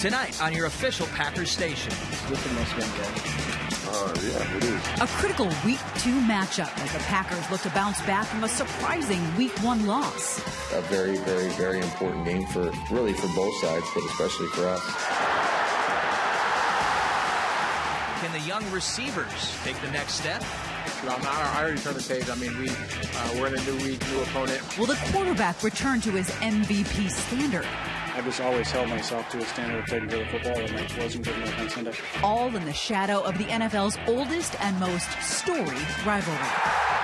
Tonight on your official Packers station. What's the most win game? Yeah, it is. A critical Week 2 matchup as the Packers look to bounce back from a surprising Week 1 loss. A very, very, very important game for both sides, but especially for us. Can the young receivers take the next step? I already turned the page. I mean, we're in a new week, new opponent. Will the quarterback return to his MVP standard? I just always held myself to a standard of taking care of football, and I wasn't good enough on Sunday. All in the shadow of the NFL's oldest and most storied rivalry.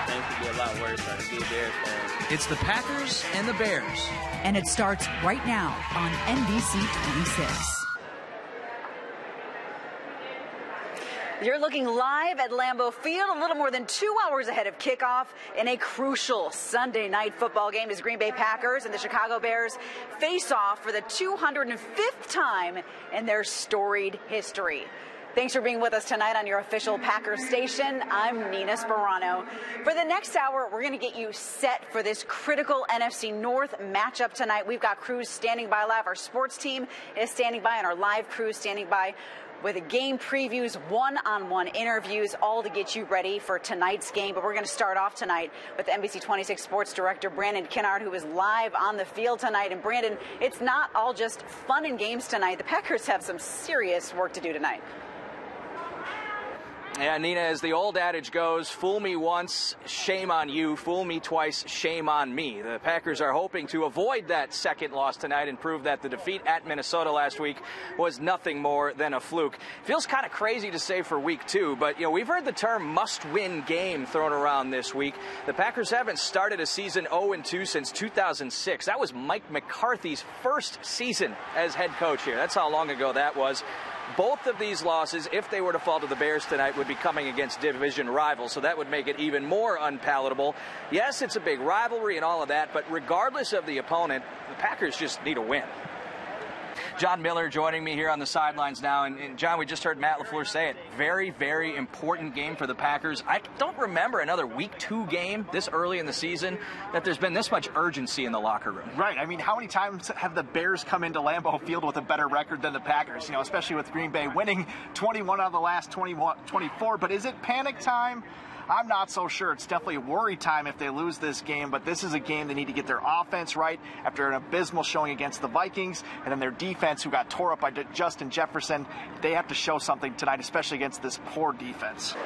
Things could be a lot worse than to be Bears fans. It's the Packers and the Bears. And it starts right now on NBC 26. You're looking live at Lambeau Field, a little more than 2 hours ahead of kickoff in a crucial Sunday night football game as Green Bay Packers and the Chicago Bears face off for the 205th time in their storied history. Thanks for being with us tonight on your official Packers station. I'm Nina Sperano. For the next hour, we're going to get you set for this critical NFC North matchup tonight. We've got crews standing by live. Our sports team is standing by, and our live crew is standing by with game previews, one-on-one interviews, all to get you ready for tonight's game. But we're going to start off tonight with NBC 26 sports director Brandon Kinnard, who is live on the field tonight. And Brandon, it's not all just fun and games tonight. The Packers have some serious work to do tonight. Yeah, Nina, as the old adage goes, fool me once, shame on you. Fool me twice, shame on me. The Packers are hoping to avoid that second loss tonight and prove that the defeat at Minnesota last week was nothing more than a fluke. Feels kind of crazy to say for week 2, but, we've heard the term must-win game thrown around this week. The Packers haven't started a season 0-2 since 2006. That was Mike McCarthy's first season as head coach here. That's how long ago that was. Both of these losses, if they were to fall to the Bears tonight, would be coming against division rivals, so that would make it even more unpalatable. Yes, it's a big rivalry and all of that, but regardless of the opponent, the Packers just need a win. John Miller joining me here on the sidelines now. And John, we just heard Matt LaFleur say it. Very, very important game for the Packers. I don't remember another Week 2 game this early in the season that there's been this much urgency in the locker room. Right. I mean, how many times have the Bears come into Lambeau Field with a better record than the Packers? Especially with Green Bay winning 21 out of the last 24. But is it panic time? I'm not so sure. It's definitely worry time if they lose this game, but this is a game they need to get their offense right after an abysmal showing against the Vikings, and then their defense, who got tore up by Justin Jefferson. They have to show something tonight, especially against this poor defense.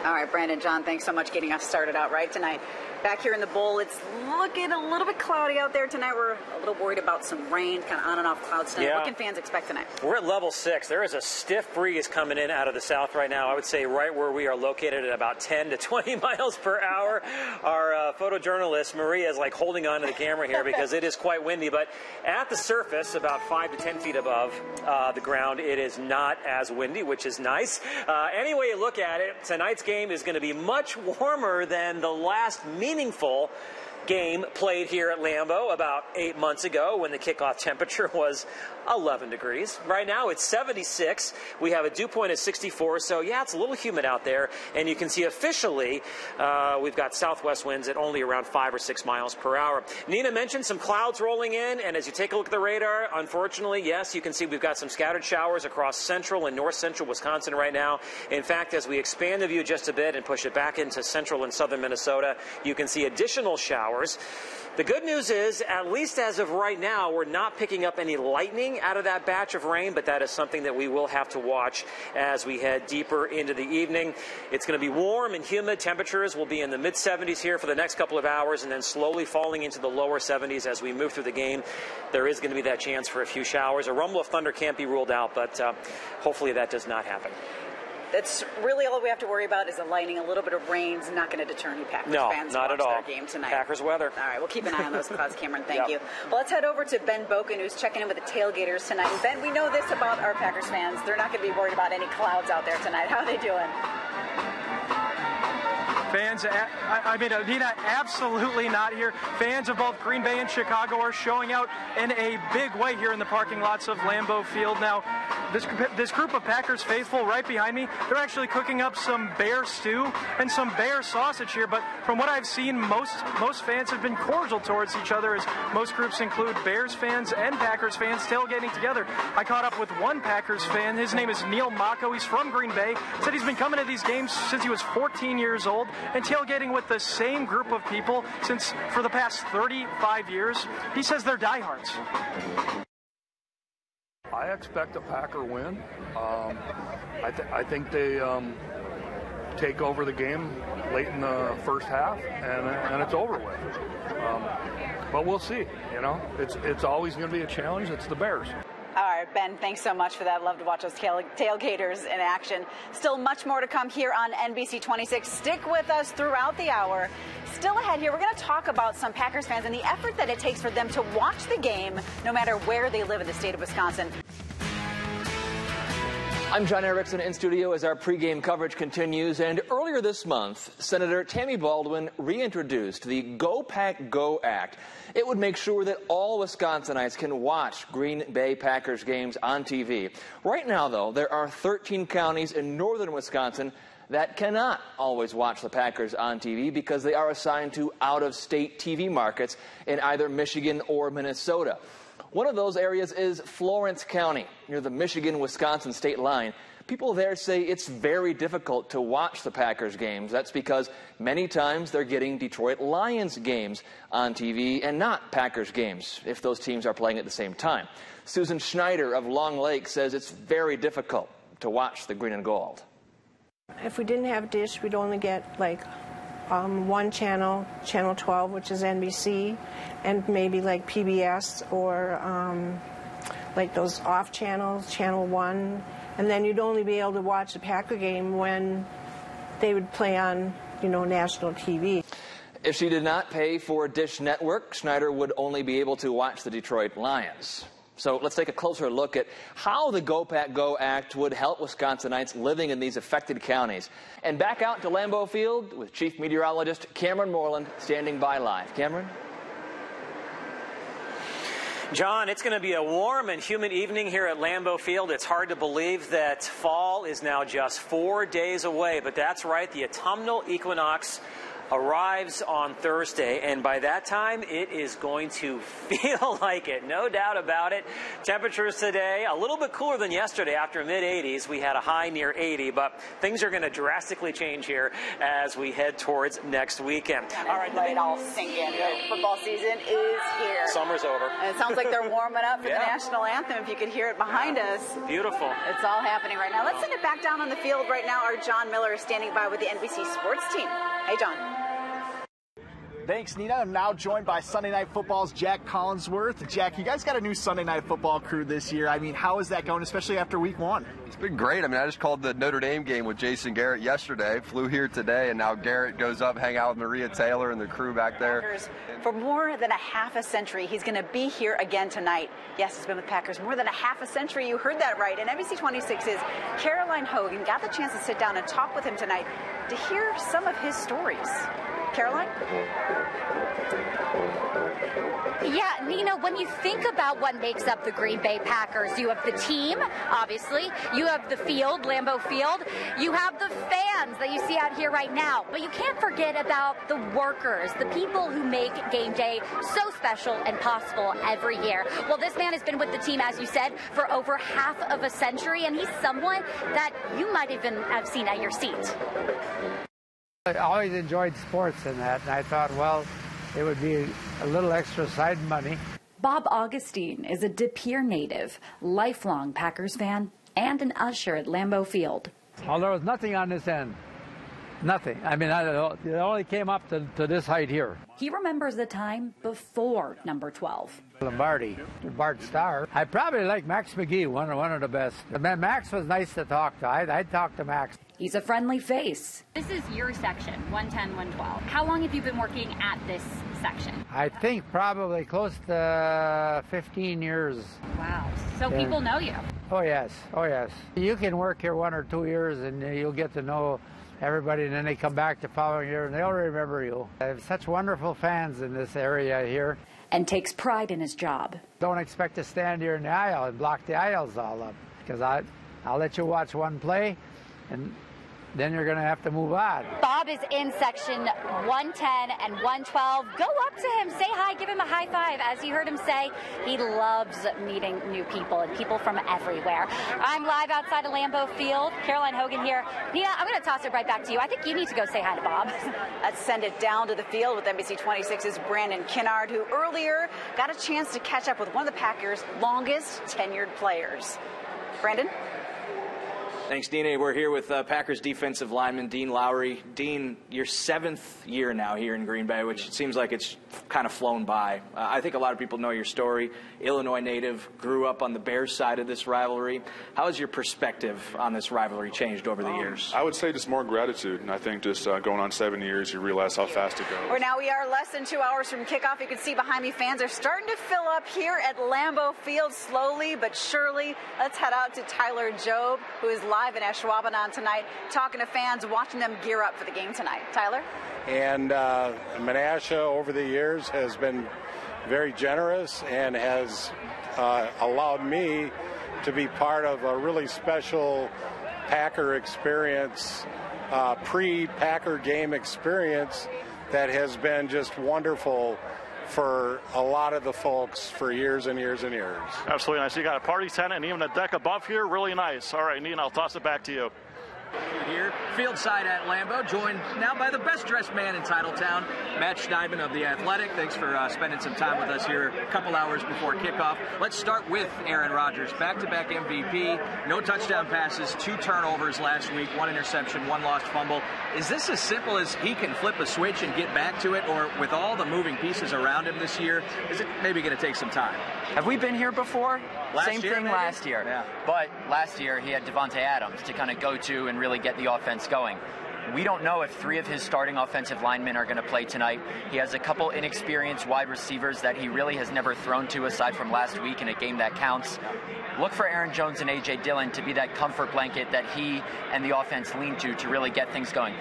All right, Brandon, John, thanks so much for getting us started out right tonight. Back here in the bowl, it's looking a little bit cloudy out there tonight. We're a little worried about some rain, kind of on and off clouds tonight. Yeah. What can fans expect tonight? We're at level 6. There is a stiff breeze coming in out of the south right now. I would say right where we are located at about 10 to 20 miles per hour. Our photojournalist, Maria, is like holding on to the camera here because it is quite windy. But at the surface, about 5 to 10 feet above the ground, it is not as windy, which is nice. Any way you look at it, tonight's game is going to be much warmer than the last meaningful game played here at Lambeau about 8 months ago when the kickoff temperature was 11 degrees. Right now it's 76. We have a dew point of 64, so yeah, it's a little humid out there. And you can see officially we've got southwest winds at only around 5 or 6 miles per hour. Nina mentioned some clouds rolling in, and as you take a look at the radar, unfortunately, yes, you can see we've got some scattered showers across central and north central Wisconsin right now. In fact, as we expand the view just a bit and push it back into central and southern Minnesota, you can see additional showers. The good news is, at least as of right now, we're not picking up any lightning out of that batch of rain, but that is something that we will have to watch as we head deeper into the evening. It's going to be warm and humid. Temperatures will be in the mid-70s here for the next couple of hours and then slowly falling into the lower 70s as we move through the game. There is going to be that chance for a few showers. A rumble of thunder can't be ruled out, but hopefully that does not happen. That's really all we have to worry about is the lightning. A little bit of rain is not going to deter any Packers fans not to at watch all. Their game tonight. Packers weather. All right, we'll keep an eye on those clouds, Cameron. Thank you. Well, let's head over to Ben Boken, who's checking in with the tailgaters tonight. And Ben, we know this about our Packers fans. They're not going to be worried about any clouds out there tonight. How are they doing? Fans, Adina, absolutely not here. Fans of both Green Bay and Chicago are showing out in a big way here in the parking lots of Lambeau Field. Now, this group of Packers faithful right behind me, they're actually cooking up some bear stew and some bear sausage here. But from what I've seen, most fans have been cordial towards each other, as most groups include Bears fans and Packers fans tailgating together. I caught up with one Packers fan. His name is Neil Mako. He's from Green Bay. Said he's been coming to these games since he was 14 years old and tailgating with the same group of people for the past 35 years. He says they're diehards. I expect a Packer win. I think they take over the game late in the first half, and it's over with. But we'll see. It's always going to be a challenge. It's the Bears. All right, Ben, thanks so much for that. Love to watch those tailgaters in action. Still much more to come here on NBC 26. Stick with us throughout the hour. Still ahead here, we're going to talk about some Packers fans and the effort that it takes for them to watch the game no matter where they live in the state of Wisconsin. I'm John Erickson in studio as our pregame coverage continues. And earlier this month, Senator Tammy Baldwin reintroduced the Go Pack Go Act. It would make sure that all Wisconsinites can watch Green Bay Packers games on TV. Right now, though, there are 13 counties in northern Wisconsin that cannot always watch the Packers on TV because they are assigned to out-of-state TV markets in either Michigan or Minnesota. One of those areas is Florence County, near the Michigan-Wisconsin state line. People there say it's very difficult to watch the Packers games. That's because many times they're getting Detroit Lions games on TV and not Packers games, if those teams are playing at the same time. Susan Schneider of Long Lake says it's very difficult to watch the green and gold. If we didn't have Dish, we'd only get one channel, Channel 12, which is NBC, and maybe PBS or those off channels, Channel 1. And then you'd only be able to watch the Packer game when they would play on, national TV. If she did not pay for Dish Network, Schneider would only be able to watch the Detroit Lions. So let's take a closer look at how the Go Pack Go Act would help Wisconsinites living in these affected counties. And back out to Lambeau Field with Chief Meteorologist Cameron Moreland standing by live. Cameron? John, it's going to be a warm and humid evening here at Lambeau Field. It's hard to believe that fall is now just 4 days away, but that's right, the autumnal equinox arrives on Thursday, and by that time it is going to feel like it, no doubt about it. Temperatures today a little bit cooler than yesterday. After mid-80s, we had a high near 80, but things are going to drastically change here as we head towards next weekend. All right, let it all sink in. The football season is here. Summer's over. And it sounds like they're warming up for the national anthem, if you could hear it behind us. Beautiful. It's all happening right now. Let's send it back down on the field right now. Our John Miller is standing by with the NBC Sports team. Hey, John. Thanks, Nina. I'm now joined by Sunday Night Football's Jack Collinsworth. Jack, you guys got a new Sunday Night Football crew this year. I mean, how is that going, especially after week one? It's been great. I mean, I just called the Notre Dame game with Jason Garrett yesterday, flew here today, and now Garrett goes up, hang out with Maria Taylor and the crew back there. For more than a half a century, he's going to be here again tonight. Yes, he's been with Packers more than a half a century. You heard that right. And NBC 26's Caroline Hogan got the chance to sit down and talk with him tonight to hear some of his stories. Caroline? Yeah, Nina, when you think about what makes up the Green Bay Packers, you have the team, obviously. You have the field, Lambeau Field. You have the fans that you see out here right now. But you can't forget about the workers, the people who make game day so special and possible every year. Well, this man has been with the team, as you said, for over half of a century, and he's someone that you might even have seen at your seat. I always enjoyed sports in that, and I thought, well, it would be a little extra side money. Bob Augustine is a De Pere native, lifelong Packers fan, and an usher at Lambeau Field. Well, there was nothing on this end. Nothing. I mean, it only came up to this height here. He remembers the time before number 12. Lombardi, Bart Starr. I probably like Max McGee, one of the best. Max was nice to talk to. I'd talk to Max. He's a friendly face. This is your section, 110, 112. How long have you been working at this section? I think probably close to 15 years. Wow. So people know you? Oh, yes. Oh, yes. You can work here 1 or 2 years and you'll get to know everybody, and then they come back the following year and they'll remember you. I have such wonderful fans in this area here. And takes pride in his job. Don't expect to stand here in the aisle and block the aisles all up, because I'll let you watch one play, and then you're going to have to move on. Bob is in section 110 and 112. Go up to him, say hi, give him a high five. As you heard him say, he loves meeting new people and people from everywhere. I'm live outside of Lambeau Field. Caroline Hogan here. Nina, I'm going to toss it right back to you. I think you need to go say hi to Bob. Let's send it down to the field with NBC 26's Brandon Kinnard, who earlier got a chance to catch up with one of the Packers' longest tenured players. Brandon? Thanks, Dina. We're here with Packers defensive lineman Dean Lowry. Dean, your 7th year now here in Green Bay, which seems like it's kind of flown by. I think a lot of people know your story. Illinois native, grew up on the Bears side of this rivalry. How has your perspective on this rivalry changed over the years? I would say just more gratitude. And I think just going on 7 years, you realize how fast it goes. Well, now we are less than 2 hours from kickoff. You can see behind me, fans are starting to fill up here at Lambeau Field slowly but surely. Let's head out to Tyler Jobe, who is live in Ashwaubenon tonight, talking to fans, watching them gear up for the game tonight. Tyler? And Menasha over the years has been very generous and has allowed me to be part of a really special Packer experience, pre-Packer game experience that has been just wonderful for a lot of the folks for years and years and years. Absolutely nice. You got a party tent and even a deck above here. Really nice. All right, Nina, I'll toss it back to you. Here, field side at Lambeau, joined now by the best-dressed man in Titletown, Matt Schneidman of The Athletic. Thanks for spending some time with us here a couple hours before kickoff. Let's start with Aaron Rodgers, back-to-back MVP, no touchdown passes, 2 turnovers last week, 1 interception, 1 lost fumble. Is this as simple as he can flip a switch and get back to it, or with all the moving pieces around him this year, is it maybe going to take some time? Have we been here before? Same thing maybe? last year. Yeah. But last year he had Devontae Adams to kind of go to and really get the offense going. We don't know if 3 of his starting offensive linemen are going to play tonight. He has a couple inexperienced wide receivers that he really has never thrown to aside from last week in a game that counts. Look for Aaron Jones and A.J. Dillon to be that comfort blanket that he and the offense lean to really get things going.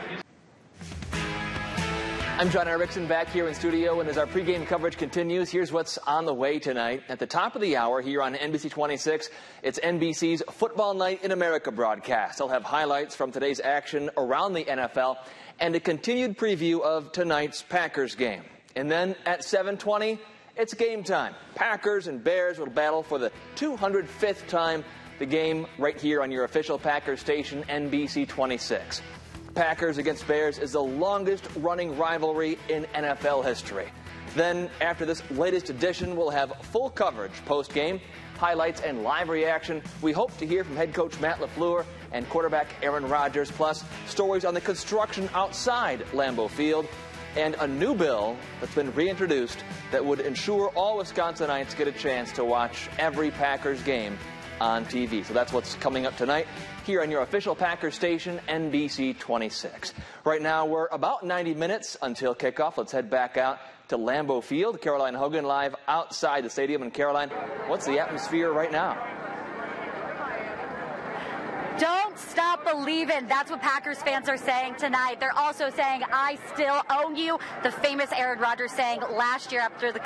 I'm John Erickson back here in studio, and as our pregame coverage continues, here's what's on the way tonight. At the top of the hour here on NBC 26, it's NBC's Football Night in America broadcast. They'll have highlights from today's action around the NFL and a continued preview of tonight's Packers game. And then at 7:20, it's game time. Packers and Bears will battle for the 205th time. The game right here on your official Packers station, NBC 26. Packers against Bears is the longest running rivalry in NFL history. Then, after this latest edition, we'll have full coverage post-game, highlights and live reaction. We hope to hear from head coach Matt LaFleur and quarterback Aaron Rodgers, plus stories on the construction outside Lambeau Field and a new bill that's been reintroduced that would ensure all Wisconsinites get a chance to watch every Packers game on TV. So that's what's coming up tonight here on your official Packers station, NBC 26. Right now, we're about 90 minutes until kickoff. Let's head back out to Lambeau Field. Caroline Hogan live outside the stadium. And Caroline, what's the atmosphere right now? Don't stop believing. That's what Packers fans are saying tonight. They're also saying, I still own you. The famous Aaron Rodgers saying last year after the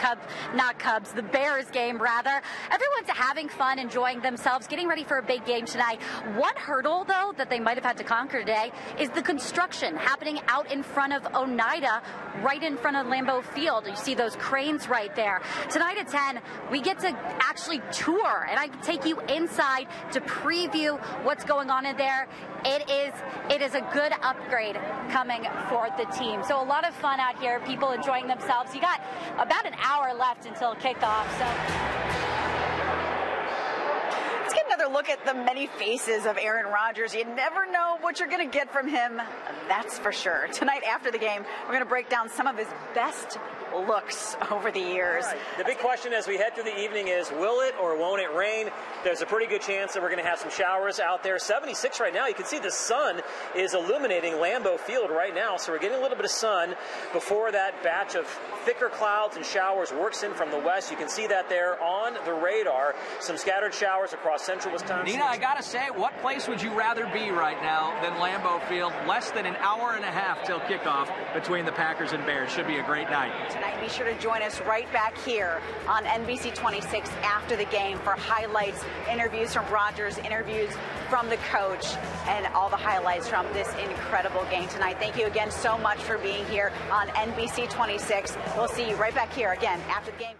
Bears game, rather. Everyone's having fun, enjoying themselves, getting ready for a big game tonight. One hurdle, though, that they might have had to conquer today is the construction happening out in front of Oneida, right in front of Lambeau Field. You see those cranes right there. Tonight at 10, we get to actually tour, and I can take you inside to preview what's going on in there. It is a good upgrade coming for the team. So a lot of fun out here, people enjoying themselves. You got about an hour left until kickoff. So let's get another look at the many faces of Aaron Rodgers. You never know what you're going to get from him, that's for sure. Tonight after the game, we're going to break down some of his best looks over the years. Right. The big question as we head through the evening is, will it or won't it rain? There's a pretty good chance that we're going to have some showers out there. 76 right now. You can see the sun is illuminating Lambeau Field right now, so we're getting a little bit of sun before that batch of thicker clouds and showers works in from the west. You can see that there on the radar. Some scattered showers across central Wisconsin. Nina, I gotta say, what place would you rather be right now than Lambeau Field? Less than an hour and a half till kickoff between the Packers and Bears. Should be a great night. Tonight, be sure to join us right back here on NBC 26 after the game for highlights, interviews from Rodgers, interviews from the coach, and all the highlights from this incredible game tonight. Thank you again so much for being here on NBC 26. We'll see you right back here again after the game.